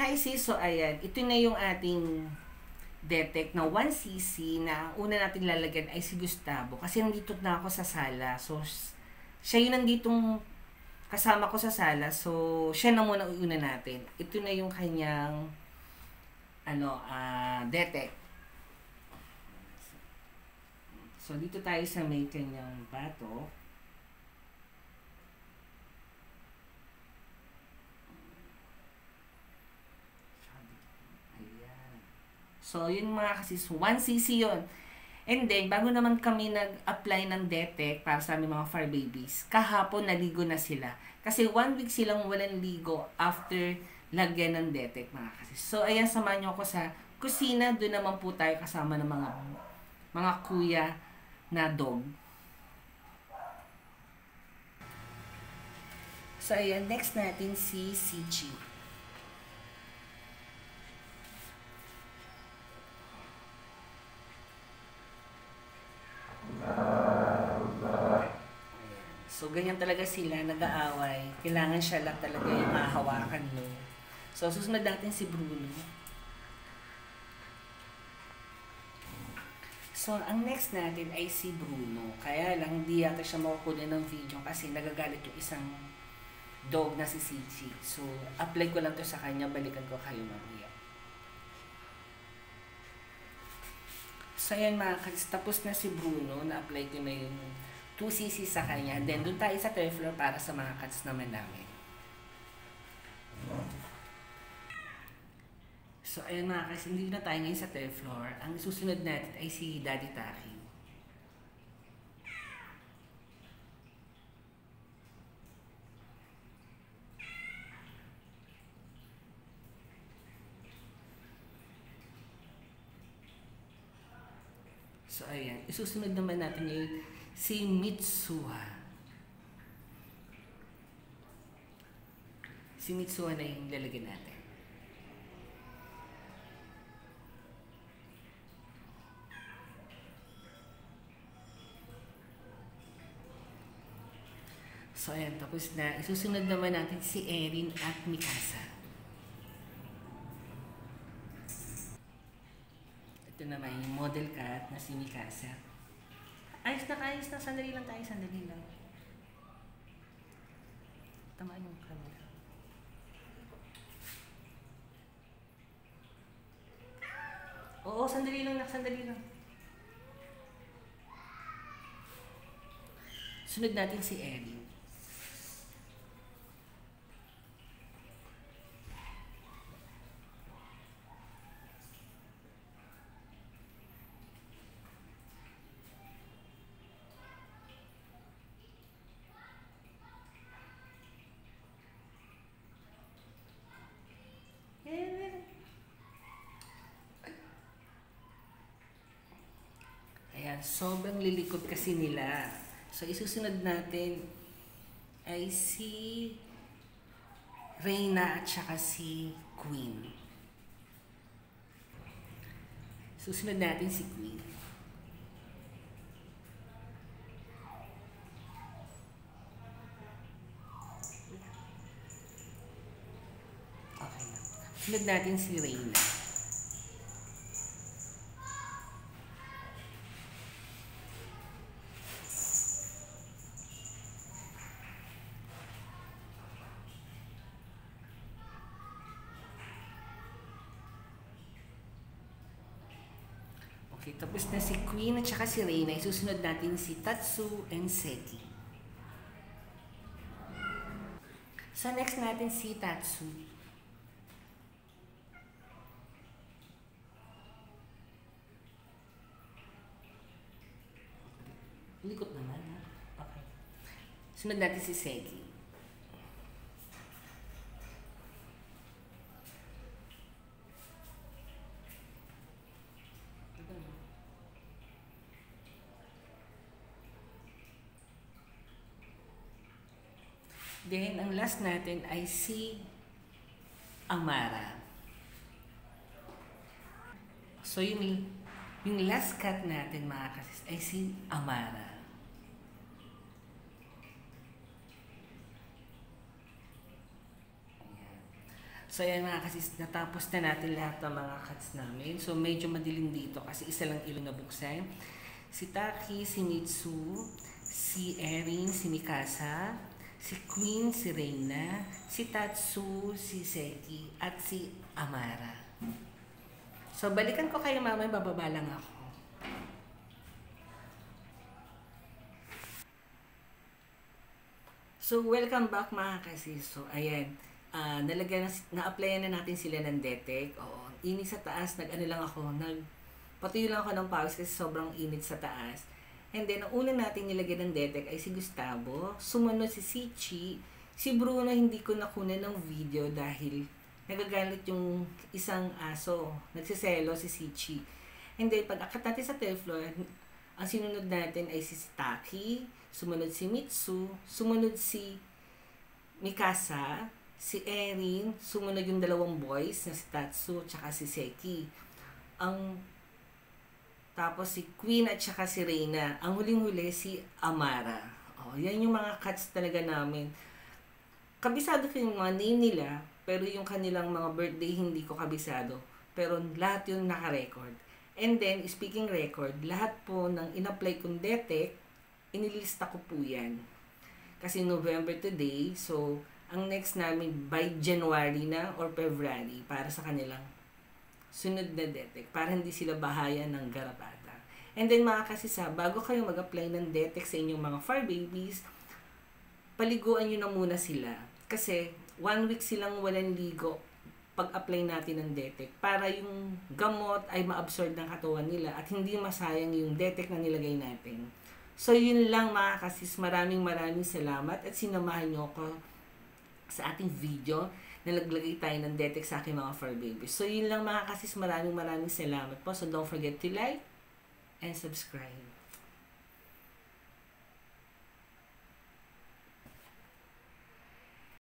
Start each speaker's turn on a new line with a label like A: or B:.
A: Hi sis, so ayan, ito na yung ating detect na 1cc na una natin lalagyan ay si Gustavo kasi nandito na ako sa sala. So, siya yung nanditong kasama ko sa sala. So, siya na muna una natin. Ito na yung kanyang detect. So, dito tayo sa may kanyang bato. So, yun mga kasi, 1cc yun. And then, bago naman kami nag-apply ng detect para sa aming mga fur babies, kahapon naligo na sila. Kasi 1 week silang walang ligo after lagyan ng detect mga kasi. So, ayan, samahan nyo ako sa kusina. Doon naman po tayo kasama ng mga kuya na dog. So, ayan, next natin si CG. So, ganyan talaga sila, nag-aaway. Kailangan siya lang talaga yung mahahawakan mo. So, susunod natin si Bruno. So, ang next natin ay si Bruno. Kaya lang, hindi yata siya makukunin ng video kasi nagagalit yung isang dog na si Cici. So, apply ko lang to sa kanya. Balikan ko kayo mamaya. So, ayan mga kalis. Tapos na si Bruno. Na-apply ko na yung 2cc sa kanya. Then, doon tayo sa third floor para sa mga cats naman namin. So, ayun mga kasi hindi na tayo ngayon sa third floor. Ang susunod natin ay si Daddy Taki. So, ayan. Isusunod naman natin yung si Mitsuha. Si Mitsuha na yung lalagyan natin. So, ayan. Tapos na. Isusunod naman natin si Erin at Mikasa. Ito naman yung model cat na si Mikasa. Ayos na, ayos na. Sandali lang tayo. Sandali lang. Tama yung camera. Oo, sandali lang. Sandali lang. Sunod natin si Erin. Ayan, sobrang lilikot kasi nila. So, isusunod natin ay si Reyna at saka si Queen. Susunod natin si Queen. Okay na. Sunod natin si Reyna. Okay, tapos na si Queen at saka si Reyna. Isusunod natin si Tatsu and Seki. So, next natin si Tatsu. Likot naman, ha? Okay. Sunod natin si Seki. Then, ang last natin ay si Amara. So, yung last cat natin mga kasis ay si Amara. So ayan mga kasis, natapos na natin lahat ng mga cats namin. So medyo madilim dito kasi isa lang ilong na buksan. Si Taki, si Mitsu, si Erin, si Mikasa, si Queen, si Reina, si Tatsu, si Seki, at si Amara. So balikan ko kayo mamaya, bababa lang ako. So, welcome back mga kasis. So, ayan. Na-applyan na natin sila ng DETEC. Oo. Init sa taas. Nag-ano lang ako. Patuyo lang ako ng pawis kasi sobrang init sa taas. And then, ang una natin nilagyan ng DETEC ay si Gustavo. Sumunod si Sichi. Si Bruno, hindi ko nakunan ng video dahil nagagalit yung isang aso. Nagsiselo si Sichi. And then, pag akat natin sa third floor, ang sinunod natin ay si Taki, sumunod si Mitsu, sumunod si Mikasa, si Erin, sumunod yung dalawang boys na si Tatsu at si Seki. Tapos si Queen at saka si Reina. Ang huling-huli si Amara. Oh, yan yung mga cats talaga namin. Kabisado ko yung mga name nila, pero yung kanilang mga birthday hindi ko kabisado. Pero lahat yun naka-record. And then, speaking record, lahat po ng in-apply kong DETEC, inilista ko po yan. Kasi November today, so, ang next namin by January na or February para sa kanilang sunod na DETEC, para hindi sila bahayan ng garapata. And then, mga kasisa, bago kayo mag-apply ng DETEC sa inyong mga fur babies, paliguan nyo na muna sila. Kasi, 1 week silang walang ligo pag-apply natin ng DETEC para yung gamot ay ma-absorb ng katawan nila at hindi masayang yung DETEC na nilagay natin. So, yun lang mga kasis. Maraming salamat at sinamahan nyo ako sa ating video na naglagay tayo ng DETEC sa aking mga fur babies. So, yun lang mga kasis. Maraming salamat po. So, don't forget to like and subscribe.